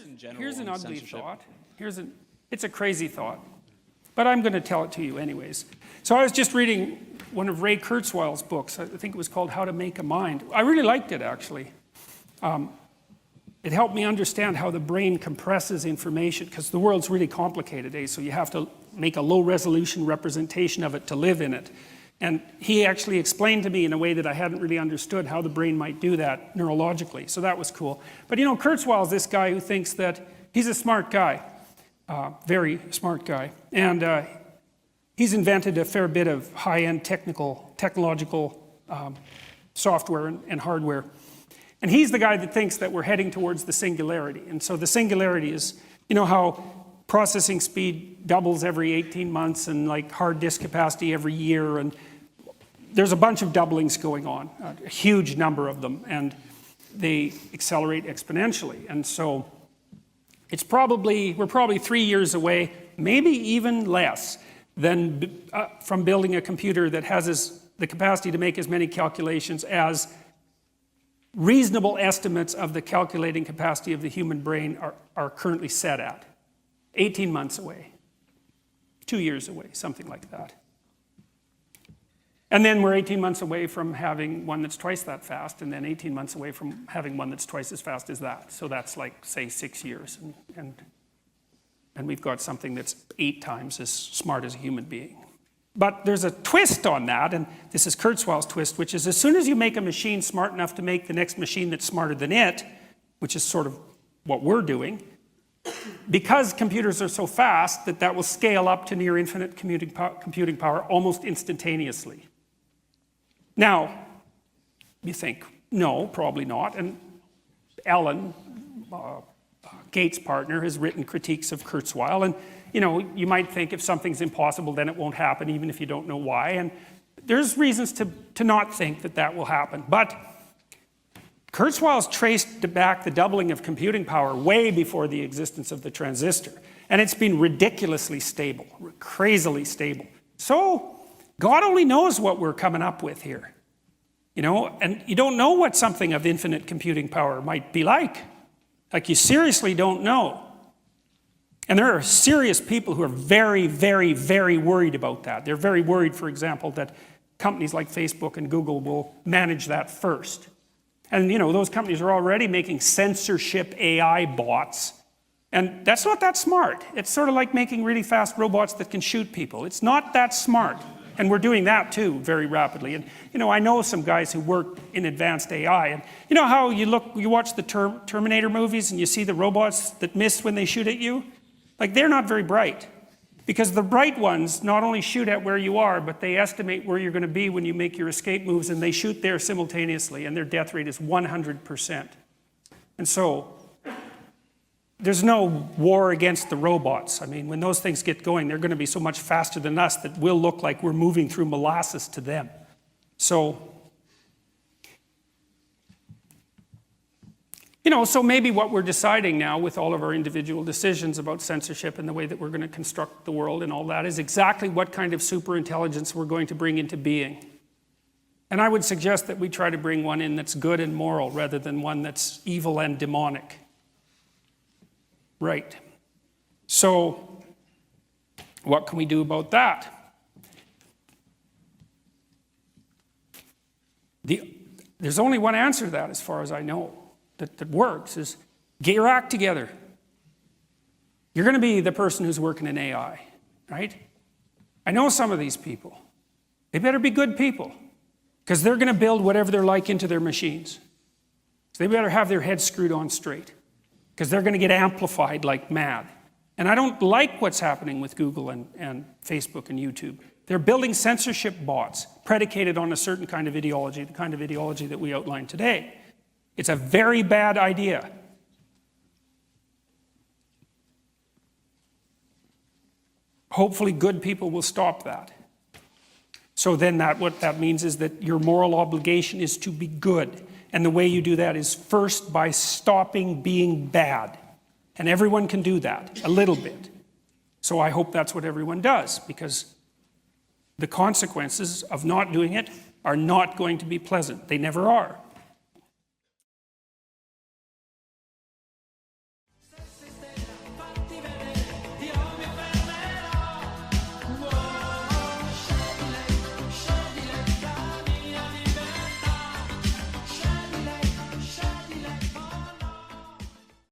in general Here's an on ugly censorship. thought. It's a crazy thought, but I'm going to tell it to you anyways. So I was just reading one of Ray Kurzweil's books. I think it was called How to Make a Mind. I really liked it, actually. It helped me understand how the brain compresses information, because the world's really complicated, eh? So you have to make a low-resolution representation of it to live in it. And he actually explained to me in a way that I hadn't really understood how the brain might do that neurologically. So that was cool. But you know, Kurzweil's this guy who thinks that he's a smart guy, very smart guy. And he's invented a fair bit of high-end technological software and hardware. And he's the guy that thinks that we're heading towards the singularity. And so the singularity is, you know how processing speed doubles every 18 months and like hard disk capacity every year, and there's a bunch of doublings going on, a huge number of them, and they accelerate exponentially. And so we're probably 3 years away, maybe even less, than from building a computer that has the capacity to make as many calculations as reasonable estimates of the calculating capacity of the human brain are currently set at. 18 months away, 2 years away, something like that. And then we're 18 months away from having one that's twice that fast, and then 18 months away from having one that's twice as fast as that. So that's like, say, 6 years. And we've got something that's 8 times as smart as a human being. But there's a twist on that, and this is Kurzweil's twist, which is as soon as you make a machine smart enough to make the next machine that's smarter than it, which is sort of what we're doing, because computers are so fast that will scale up to near infinite computing power almost instantaneously. Now, you think, no, probably not. And Ellen, Gates' partner, has written critiques of Kurzweil. And you know, you might think if something's impossible, then it won't happen, even if you don't know why. And there's reasons to not think that that will happen. But Kurzweil's traced back the doubling of computing power way before the existence of the transistor. And it's been ridiculously stable, crazily stable. So God only knows what we're coming up with here. You know, and you don't know what something of infinite computing power might be like. Like, you seriously don't know. And there are serious people who are very, very, very worried about that. They're very worried, for example, that companies like Facebook and Google will manage that first. And you know, those companies are already making censorship AI bots. And that's not that smart. It's sort of like making really fast robots that can shoot people. It's not that smart. And we're doing that too, very rapidly. And you know, I know some guys who work in advanced AI. And you know how you watch the Terminator movies and you see the robots that miss when they shoot at you? Like, they're not very bright. Because the bright ones not only shoot at where you are, but they estimate where you're going to be when you make your escape moves, and they shoot there simultaneously, and their death rate is 100%. And so, there's no war against the robots. I mean, when those things get going, they're going to be so much faster than us that we'll look like we're moving through molasses to them. So, you know, so maybe what we're deciding now with all of our individual decisions about censorship and the way that we're going to construct the world and all that is exactly what kind of superintelligence we're going to bring into being. And I would suggest that we try to bring one in that's good and moral rather than one that's evil and demonic. Right. So, what can we do about that? There's only one answer to that, as far as I know, that works, is get your act together. You're going to be the person who's working in AI, right? I know some of these people. They better be good people, because they're going to build whatever they're like into their machines. So they better have their heads screwed on straight, because they're going to get amplified like mad. And I don't like what's happening with Google and Facebook and YouTube. They're building censorship bots predicated on a certain kind of ideology, the kind of ideology that we outlined today. It's a very bad idea. Hopefully good people will stop that. So then what that means is that your moral obligation is to be good. And the way you do that is first by stopping being bad. And everyone can do that, a little bit. So I hope that's what everyone does, because the consequences of not doing it are not going to be pleasant. They never are.